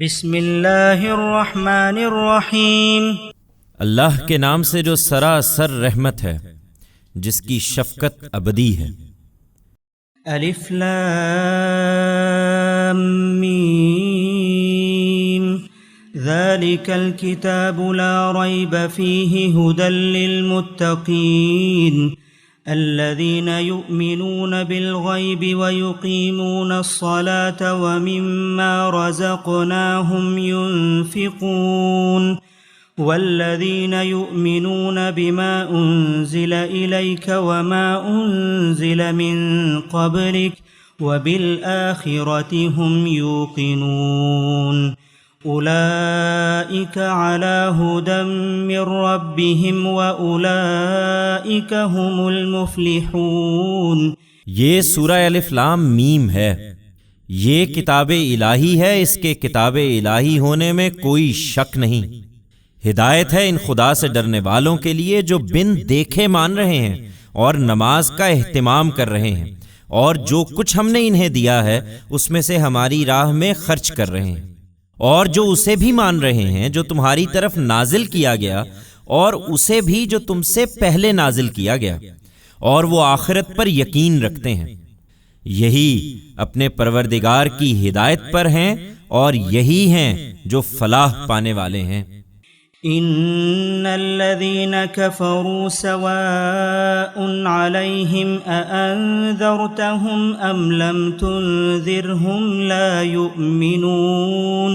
بسم اللہ الرحمن الرحیم۔ اللہ کے نام سے جو سراسر رحمت ہے، جس کی شفقت ابدی ہے۔ الف لام میم ذالک الکتاب لا ریب فیہ ھدی للمتقین الذین یؤمنون بالغیب ویقیمون الصلاة ومما رزقناہم ينفقون والذین یؤمنون بما انزل الیک وما انزل من قبلک وبالآخرۃ هم یوقنون اولئک علی ھدی من ربہم واولئک هم المفلحون۔ یہ سورہ الف لام میم ہے۔ یہ کتاب الہی ہے، اس کے کتاب الہی ہونے میں کوئی شک نہیں۔ ہدایت ہے ان خدا سے ڈرنے والوں کے لیے جو بن دیکھے مان رہے ہیں اور نماز کا اہتمام کر رہے ہیں، اور جو کچھ ہم نے انہیں دیا ہے اس میں سے ہماری راہ میں خرچ کر رہے ہیں، اور جو اسے بھی مان رہے ہیں جو تمہاری طرف نازل کیا گیا، اور اسے بھی جو تم سے پہلے نازل کیا گیا، اور وہ آخرت پر یقین رکھتے ہیں۔ یہی اپنے پروردگار کی ہدایت پر ہیں اور یہی ہیں جو فلاح پانے والے ہیں۔ ان الذين كفروا سواء عليهم أأنذرتهم ام لم تنذرهم لا يؤمنون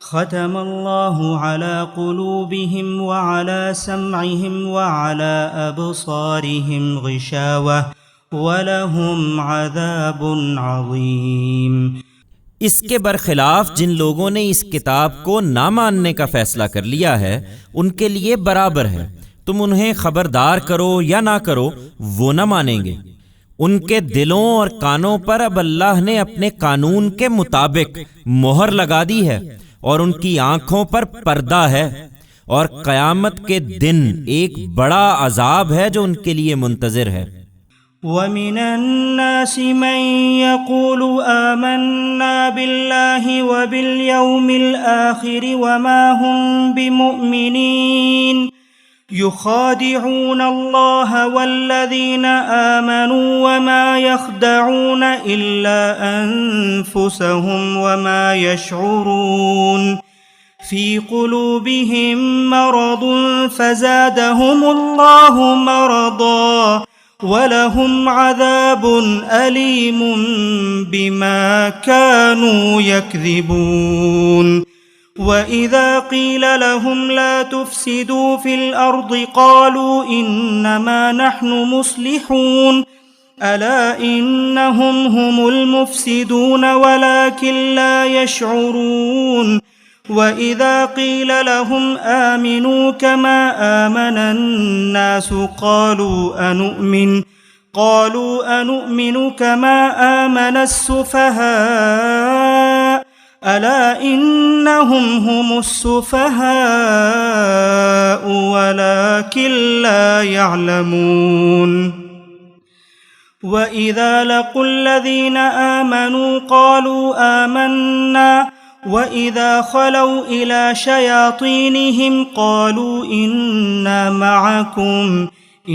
ختم الله على قلوبهم وعلى سمعهم وعلى أبصارهم غشاوة ولهم عذاب عظيم۔ اس کے برخلاف جن لوگوں نے اس کتاب کو نہ ماننے کا فیصلہ کر لیا ہے، ان کے لیے برابر ہے، تم انہیں خبردار کرو یا نہ کرو، وہ نہ مانیں گے۔ ان کے دلوں اور کانوں پر اب اللہ نے اپنے قانون کے مطابق مہر لگا دی ہے، اور ان کی آنکھوں پر پردہ ہے، اور قیامت کے دن ایک بڑا عذاب ہے جو ان کے لیے منتظر ہے۔ وَمِنَ النَّاسِ مَن يَقُولُ آمَنَّا بِاللَّهِ وَبِالْيَوْمِ الْآخِرِ وَمَا هُمْ بِمُؤْمِنِينَ يُخَادِعُونَ اللَّهَ وَالَّذِينَ آمَنُوا وَمَا يَخْدَعُونَ إِلَّا أَنفُسَهُمْ وَمَا يَشْعُرُونَ فِي قُلُوبِهِم مَّرَضٌ فَزَادَهُمُ اللَّهُ مَرَضًا وَلَهُمْ عَذَابٌ أَلِيمٌ بِمَا كَانُوا يَكْذِبُونَ۔ وَإِذَا قِيلَ لَهُمْ لَا تُفْسِدُوا فِي الْأَرْضِ قَالُوا إِنَّمَا نَحْنُ مُصْلِحُونَ أَلَا إِنَّهُمْ هُمُ الْمُفْسِدُونَ وَلَكِنْ لَا يَشْعُرُونَ۔ وَإِذَا قِيلَ لَهُمْ آمِنُوا كَمَا آمَنَ النَّاسُ قَالُوا أَنُؤْمِنُ كَمَا آمَنَ السُّفَهَاءُ أَلَا إِنَّهُمْ هُمُ السُّفَهَاءُ وَلَكِنْ لَا يَعْلَمُونَ۔ وَإِذَا لَقُوا الَّذِينَ آمَنُوا قَالُوا آمَنَّا وَإِذَا خَلَوْا إِلَى شَيَاطِينِهِمْ قَالُوا إِنَّا مَعَكُمْ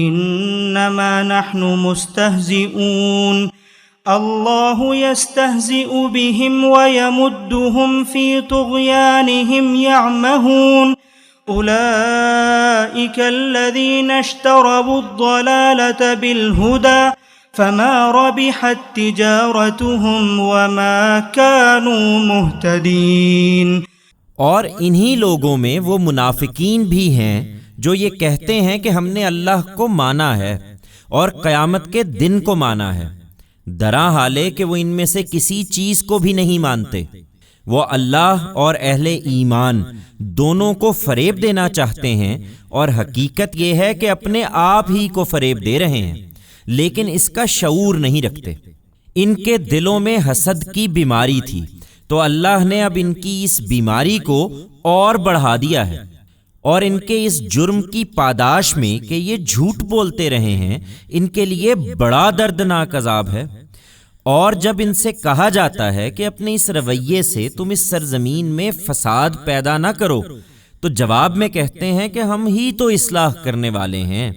إِنَّمَا نَحْنُ مُسْتَهْزِئُونَ اللَّهُ يَسْتَهْزِئُ بِهِمْ وَيَمُدُّهُمْ فِي طُغْيَانِهِمْ يَعْمَهُونَ أُولَئِكَ الَّذِينَ اشْتَرَوُا الضَّلَالَةَ بِالْهُدَى فما ربحت تجارتهم وما كانوا مهتدين۔ اور انہی لوگوں میں وہ منافقین بھی ہیں جو یہ کہتے ہیں کہ ہم نے اللہ کو مانا ہے اور قیامت کے دن کو مانا ہے، درا حالے کہ وہ ان میں سے کسی چیز کو بھی نہیں مانتے۔ وہ اللہ اور اہل ایمان دونوں کو فریب دینا چاہتے ہیں، اور حقیقت یہ ہے کہ اپنے آپ ہی کو فریب دے رہے ہیں، لیکن اس کا شعور نہیں رکھتے۔ ان کے دلوں میں حسد کی بیماری تھی، تو اللہ نے اب ان کی اس بیماری کو اور بڑھا دیا ہے، اور ان کے اس جرم کی پاداش میں کہ یہ جھوٹ بولتے رہے ہیں، ان کے لیے بڑا دردناک عذاب ہے۔ اور جب ان سے کہا جاتا ہے کہ اپنے اس رویے سے تم اس سرزمین میں فساد پیدا نہ کرو تو جواب میں کہتے ہیں کہ ہم ہی تو اصلاح کرنے والے ہیں۔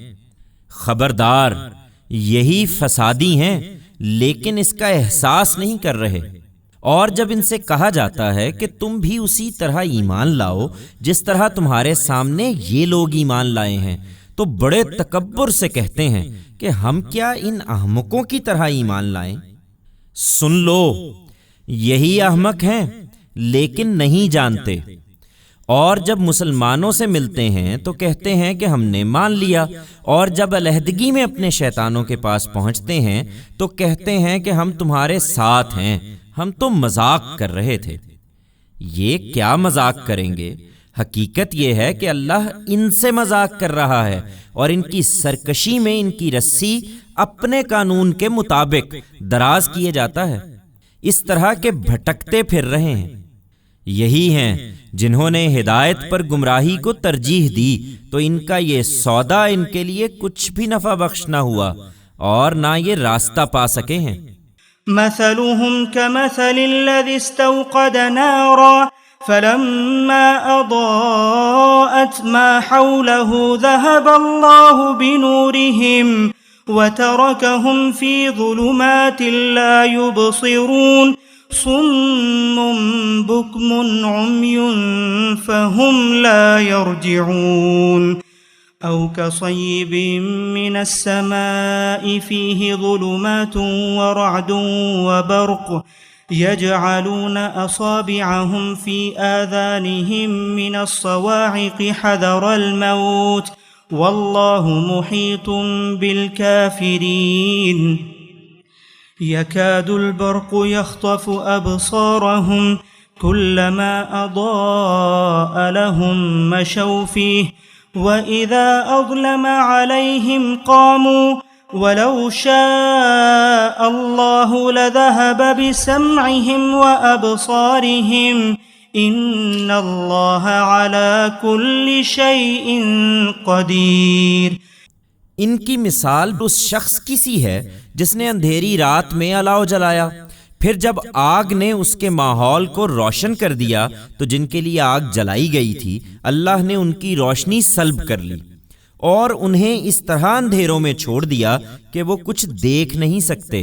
خبردار، یہی فسادی ہیں لیکن اس کا احساس نہیں کر رہے۔ اور جب ان سے کہا جاتا ہے کہ تم بھی اسی طرح ایمان لاؤ جس طرح تمہارے سامنے یہ لوگ ایمان لائے ہیں، تو بڑے تکبر سے کہتے ہیں کہ ہم کیا ان احمقوں کی طرح ایمان لائیں؟ سن لو، یہی احمق ہیں لیکن نہیں جانتے۔ اور جب مسلمانوں سے ملتے ہیں تو کہتے ہیں کہ ہم نے مان لیا، اور جب علیحدگی میں اپنے شیطانوں کے پاس پہنچتے ہیں تو کہتے ہیں کہ ہم تمہارے ساتھ ہیں، ہم تو مذاق کر رہے تھے۔ یہ کیا مذاق کریں گے؟ حقیقت یہ ہے کہ اللہ ان سے مذاق کر رہا ہے، اور ان کی سرکشی میں ان کی رسی اپنے قانون کے مطابق دراز کیے جاتا ہے، اس طرح کے بھٹکتے پھر رہے ہیں۔ یہی ہیں جنہوں نے ہدایت پر گمراہی کو ترجیح دی، تو ان کا یہ سودا ان کے لیے کچھ بھی نفع بخش نہ ہوا اور نہ یہ راستہ پا سکے ہیں۔ مثلهم كمثل الذي استوقد نارا فلما أضاءت ما حوله ذهب الله بنورهم وتركهم في ظلمات لا يبصرون صم بكم عمي فهم لا يرجعون أو كصيب من السماء فيه ظلمات ورعد وبرق يجعلون أصابعهم في آذانهم من الصواعق حذر الموت والله محيط بالكافرين يكاد البرق يخطف أبصارهم كلما أضاء لهم مشوا فيه وَإِذَا أَظْلَمَ عَلَيْهِمْ قَامُوا وَلَوْ شَاءَ اللَّهُ لَذَهَبَ بِسَمْعِهِمْ وَأَبْصَارِهِمْ إِنَّ اللَّهَ عَلَى كُلِّ شَيْءٍ قَدِيرٌ۔ ان کی مثال اس شخص کی سی ہے جس نے اندھیری رات میں الاؤ جلایا، پھر جب آگ نے اس کے ماحول کو روشن کر دیا تو جن کے لیے آگ جلائی گئی تھی اللہ نے ان کی روشنی سلب کر لی اور انہیں اس طرح اندھیروں میں چھوڑ دیا کہ وہ کچھ دیکھ نہیں سکتے۔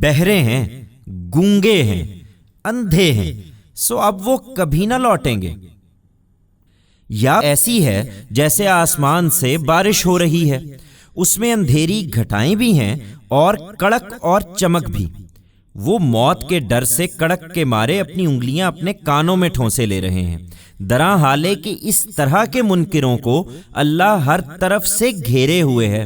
بہرے ہیں، گونگے ہیں، اندھے ہیں، سو اب وہ کبھی نہ لوٹیں گے۔ یا ایسی ہے جیسے آسمان سے بارش ہو رہی ہے، اس میں اندھیری گھٹائیں بھی ہیں اور کڑک اور چمک بھی۔ وہ موت کے ڈر سے کڑک کے مارے اپنی انگلیاں اپنے کانوں میں ٹھونسے لے رہے ہیں، درا حالے کہ اس طرح کے منکروں کو اللہ ہر طرف سے گھیرے ہوئے ہے۔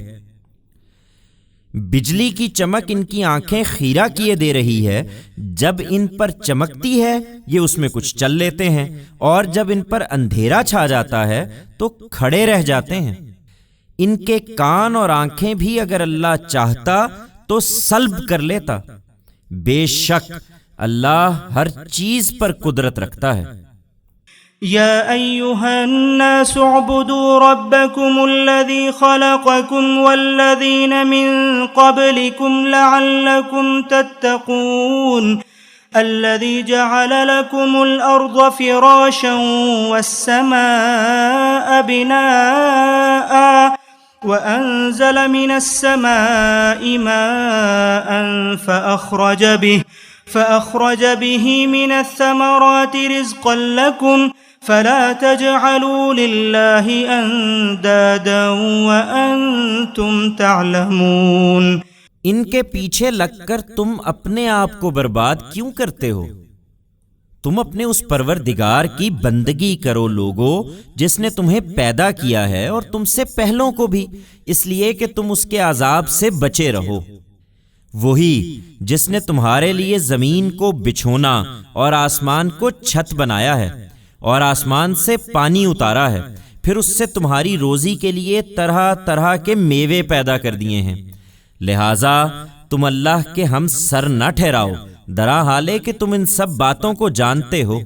بجلی کی چمک ان کی آنکھیں خیرہ کیے دے رہی ہے، جب ان پر چمکتی ہے یہ اس میں کچھ چل لیتے ہیں، اور جب ان پر اندھیرا چھا جاتا ہے تو کھڑے رہ جاتے ہیں۔ ان کے کان اور آنکھیں بھی اگر اللہ چاہتا تو سلب کر لیتا، بے شک اللہ ہر چیز پر قدرت رکھتا ہے۔ يا أيها الناس اعبدوا ربكم الذي خلقكم والذين من قبلكم لعلكم تتقون الذي جعل لكم الأرض فراشا والسماء بناء وأنزل من السماء ماء فأخرج به من الثمرات رزقا لكم فلا تجعلوا لله اندادا وانتم تعلمون۔ ان کے پیچھے لگ کر تم اپنے آپ کو برباد کیوں کرتے ہو؟ تم اپنے اس پروردگار کی بندگی کرو لوگو جس نے تمہیں پیدا کیا ہے اور تم سے پہلوں کو بھی، اس لیے کہ تم اس کے عذاب سے بچے رہو۔ وہی جس نے تمہارے لیے زمین کو بچھونا اور آسمان کو چھت بنایا ہے اور آسمان سے پانی اتارا ہے، پھر اس سے تمہاری روزی کے لیے طرح طرح کے میوے پیدا کر دیے ہیں، لہٰذا تم اللہ کے ہم سر نہ ٹھہراؤ، درا حالے کہ تم ان سب باتوں کو جانتے ہو۔